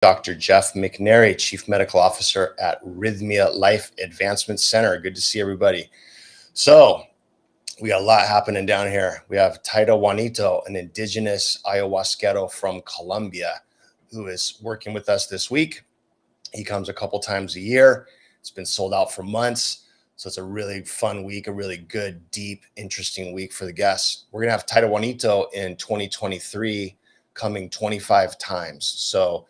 Dr. Jeff McNairy, Chief Medical Officer at Rythmia Life Advancement Center. Good to see everybody. So we got a lot happening down here. We have Taito Juanito, an indigenous ayahuasquero from Colombia, who is working with us this week. He comes a couple times a year. It's been sold out for months. So it's a really fun week, a really good, deep, interesting week for the guests. We're going to have Taito Juanito in 2023 coming 25 times. So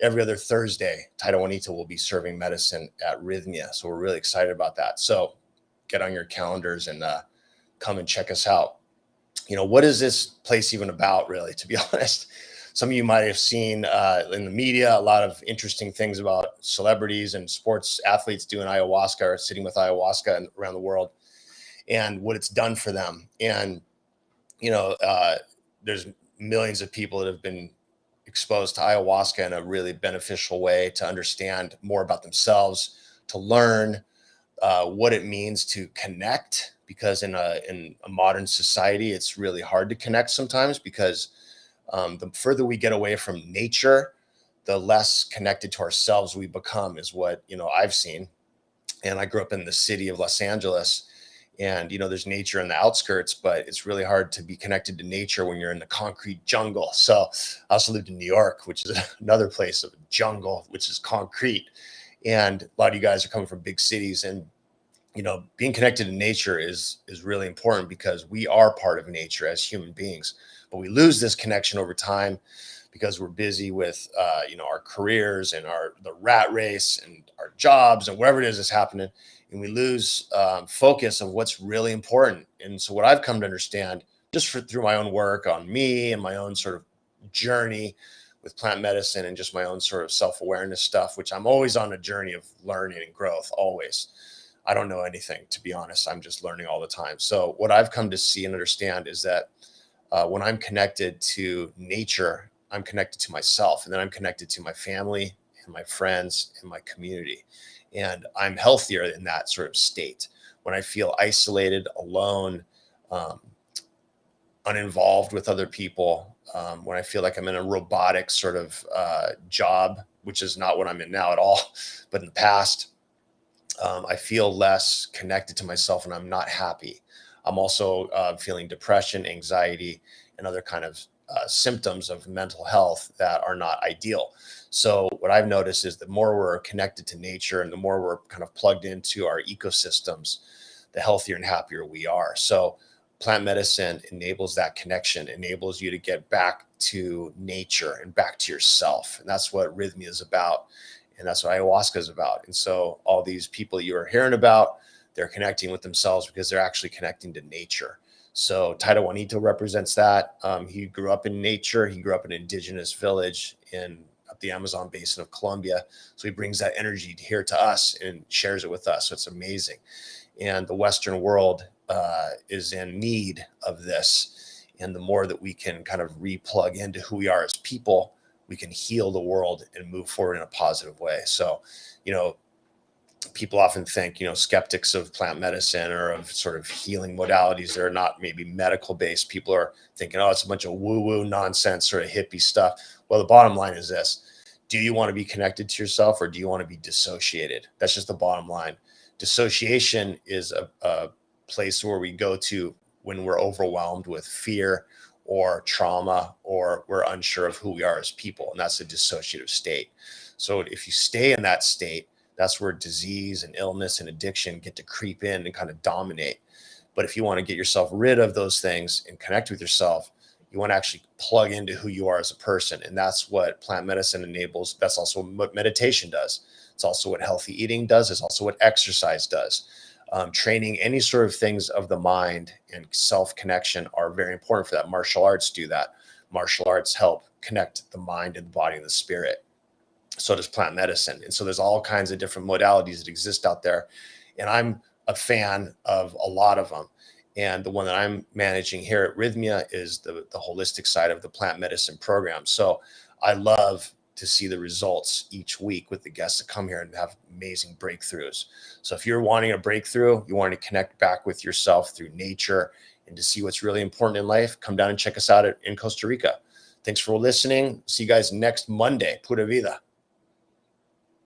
every other Thursday, Taito Juanito will be serving medicine at Rythmia. So we're really excited about that. So get on your calendars and come and check us out. You know, what is this place even about, really, to be honest? Some of you might have seen in the media a lot of interesting things about celebrities and sports athletes doing ayahuasca or sitting with ayahuasca around the world and what it's done for them. And, you know, there's millions of people that have been exposed to ayahuasca in a really beneficial way to understand more about themselves, to learn what it means to connect, because in a modern society, it's really hard to connect sometimes because the further we get away from nature, the less connected to ourselves we become, is what, you know, I've seen. And I grew up in the city of Los Angeles, and, you know, there's nature in the outskirts, but it's really hard to be connected to nature when you're in the concrete jungle. So I also lived in New York, which is another place of jungle, which is concrete. And a lot of you guys are coming from big cities, and, you know, being connected to nature is really important because we are part of nature as human beings. But we lose this connection over time because we're busy with, you know, our careers and the rat race and our jobs and whatever it is that's happening. And we lose focus of what's really important. And so what I've come to understand just through my own work on me and my own sort of journey with plant medicine and just my own sort of self-awareness stuff, which I'm always on a journey of learning and growth, always. I don't know anything, to be honest. I'm just learning all the time. So what I've come to see and understand is that when I'm connected to nature, I'm connected to myself, and then I'm connected to my family and my friends and my community. And I'm healthier in that sort of state. When I feel isolated, alone, uninvolved with other people, when I feel like I'm in a robotic sort of job, which is not what I'm in now at all, but in the past, I feel less connected to myself and I'm not happy. I'm also feeling depression, anxiety, and other kind of symptoms of mental health that are not ideal. So what I've noticed is the more we're connected to nature and the more we're kind of plugged into our ecosystems, the healthier and happier we are. So plant medicine enables that connection, enables you to get back to nature and back to yourself. And that's what Rythmia is about. And that's what ayahuasca is about. And so all these people you are hearing about, they're connecting with themselves because they're actually connecting to nature. So Taito Juanito represents that. He grew up in nature. He grew up in an indigenous village in the Amazon basin of Colombia. So he brings that energy here to us and shares it with us. So it's amazing. And the Western world is in need of this. And the more that we can kind of replug into who we are as people, we can heal the world and move forward in a positive way. So, you know, people often think, you know, skeptics of plant medicine or of sort of healing modalities that are not maybe medical based. People are thinking, oh, it's a bunch of woo-woo nonsense, sort of hippie stuff. Well, the bottom line is this. Do you want to be connected to yourself or do you want to be dissociated? That's just the bottom line. Dissociation is a place where we go to when we're overwhelmed with fear or trauma, or we're unsure of who we are as people. And that's a dissociative state. So if you stay in that state, that's where disease and illness and addiction get to creep in and kind of dominate. But if you want to get yourself rid of those things and connect with yourself, you want to actually plug into who you are as a person. And that's what plant medicine enables. That's also what meditation does. It's also what healthy eating does. It's also what exercise does. Training any sort of things of the mind and self-connection are very important for that. Martial arts do that. Martial arts help connect the mind and the body and the spirit. So does plant medicine. And so there's all kinds of different modalities that exist out there. And I'm a fan of a lot of them. And the one that I'm managing here at Rythmia is the holistic side of the plant medicine program. So I love to see the results each week with the guests that come here and have amazing breakthroughs. So if you're wanting a breakthrough, you want to connect back with yourself through nature and to see what's really important in life, come down and check us out in Costa Rica. Thanks for listening. See you guys next Monday. Pura vida.